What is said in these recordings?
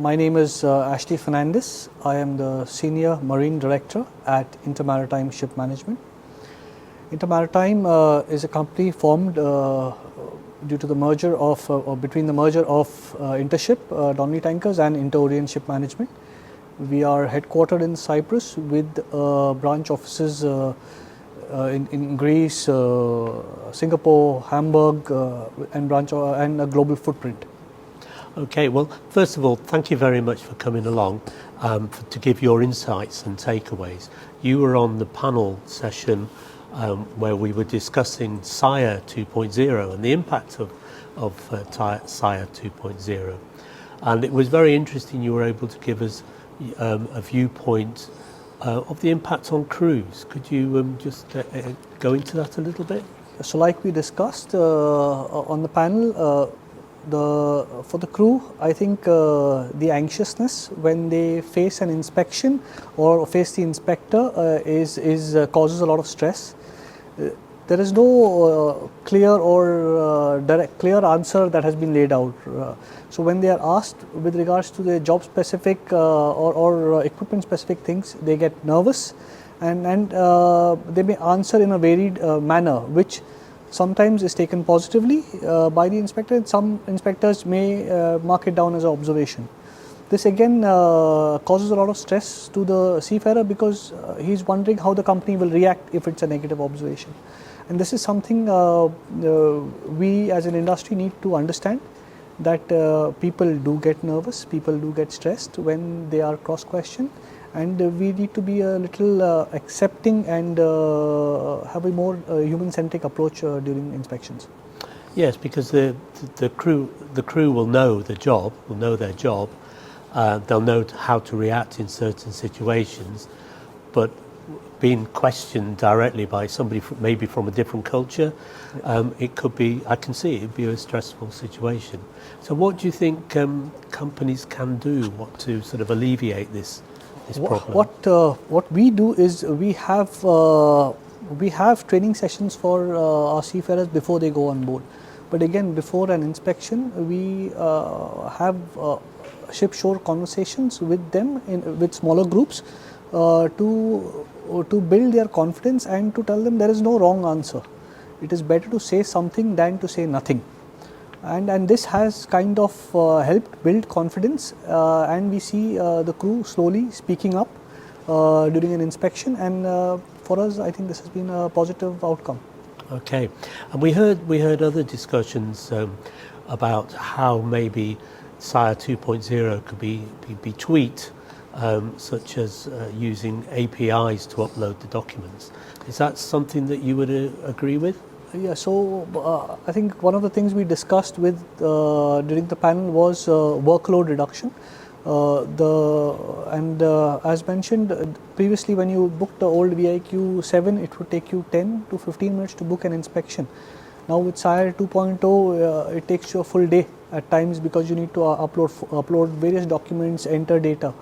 My name is Ashley Fernandes. I am the Senior Marine Director at InterMaritime ShipManagement. InterMaritime is a company formed due to the merger of, between the merger of Intership, Donnelly Tankers and Inter-Orient Ship Management. We are headquartered in Cyprus with branch offices in Greece, Singapore, Hamburg, and a global footprint. Okay, well, first of all, thank you very much for coming along to give your insights and takeaways. You were on the panel session where we were discussing SIRE 2.0 and the impact of SIRE 2.0. And it was very interesting you were able to give us a viewpoint of the impact on crews. Could you just go into that a little bit? So like we discussed on the panel, for the crew, I think the anxiousness when they face an inspection or face the inspector causes a lot of stress. There is no clear or clear answer that has been laid out. So when they are asked with regards to the job specific or equipment specific things, they get nervous and they may answer in a varied manner, which sometimes is taken positively by the inspector, and some inspectors may mark it down as an observation. This again causes a lot of stress to the seafarer because he's wondering how the company will react if it's a negative observation. And this is something we as an industry need to understand, that people do get nervous, people do get stressed when they are cross-questioned, and we need to be a little accepting and have a more human-centric approach during inspections. Yes, because the crew will know the job, will know their job. They'll know how to react in certain situations, but being questioned directly by somebody maybe from a different culture, it could be, I can see it'd be a stressful situation. So what do you think companies can do to sort of alleviate this problem? What we do is we have training sessions for our seafarers before they go on board. But again, before an inspection, we have ship-shore conversations with them with smaller groups to build their confidence and to tell them there is no wrong answer. It is better to say something than to say nothing. And this has kind of helped build confidence, and we see the crew slowly speaking up during an inspection, and for us I think this has been a positive outcome. Okay, and we heard other discussions about how maybe SIRE 2.0 could be tweaked, such as using APIs to upload the documents. Is that something that you would agree with? Yeah, so I think one of the things we discussed with during the panel was workload reduction. As mentioned previously, when you booked the old VIQ 7, it would take you 10 to 15 minutes to book an inspection. Now with SIRE 2.0, it takes you a full day at times because you need to upload various documents, enter data.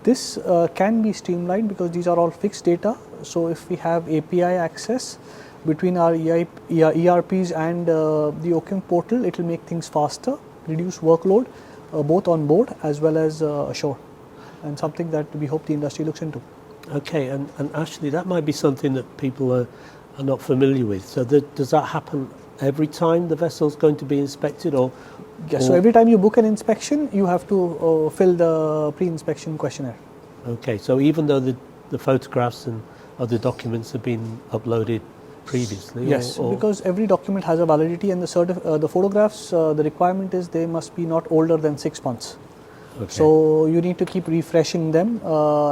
This can be streamlined because these are all fixed data. So if we have API access between our ERPs and the OCM portal, it will make things faster, reduce workload both on board as well as ashore, and something that we hope the industry looks into. Okay, and actually that might be something that people are not familiar with. So does that happen every time the vessel's going to be inspected, or? Yeah, so every time you book an inspection, you have to fill the pre-inspection questionnaire. Okay, so even though the photographs and other documents have been uploaded previously? Yes, because every document has a validity, and the photographs, the requirement is they must be not older than 6 months. Okay. So you need to keep refreshing them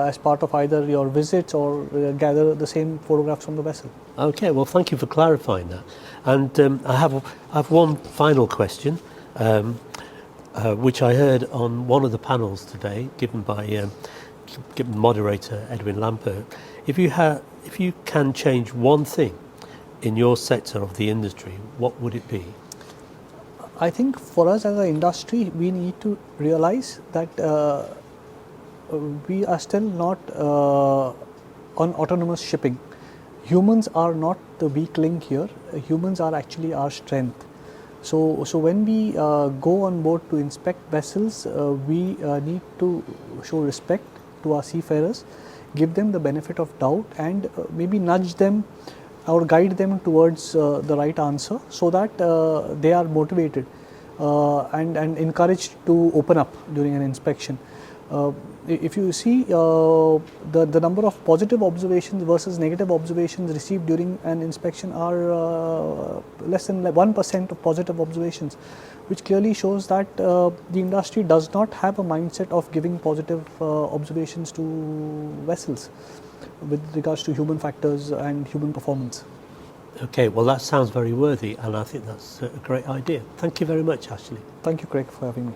as part of either your visits or gather the same photographs from the vessel. Okay, well thank you for clarifying that. And I have one final question, which I heard on one of the panels today, given by moderator Edwin Lampert. If you can change one thing in your sector of the industry, what would it be? I think for us as an industry, we need to realize that we are still not on autonomous shipping. Humans are not the weak link here. Humans are actually our strength. So when we go on board to inspect vessels, we need to show respect to our seafarers, give them the benefit of doubt, and maybe nudge them or guide them towards the right answer, so that they are motivated and encouraged to open up during an inspection. If you see the number of positive observations versus negative observations received during an inspection are less than 1% of positive observations, which clearly shows that the industry does not have a mindset of giving positive observations to vessels with regards to human factors and human performance. Okay, well that sounds very worthy, and I think that's a great idea. Thank you very much, Ashley. Thank you, Craig, for having me.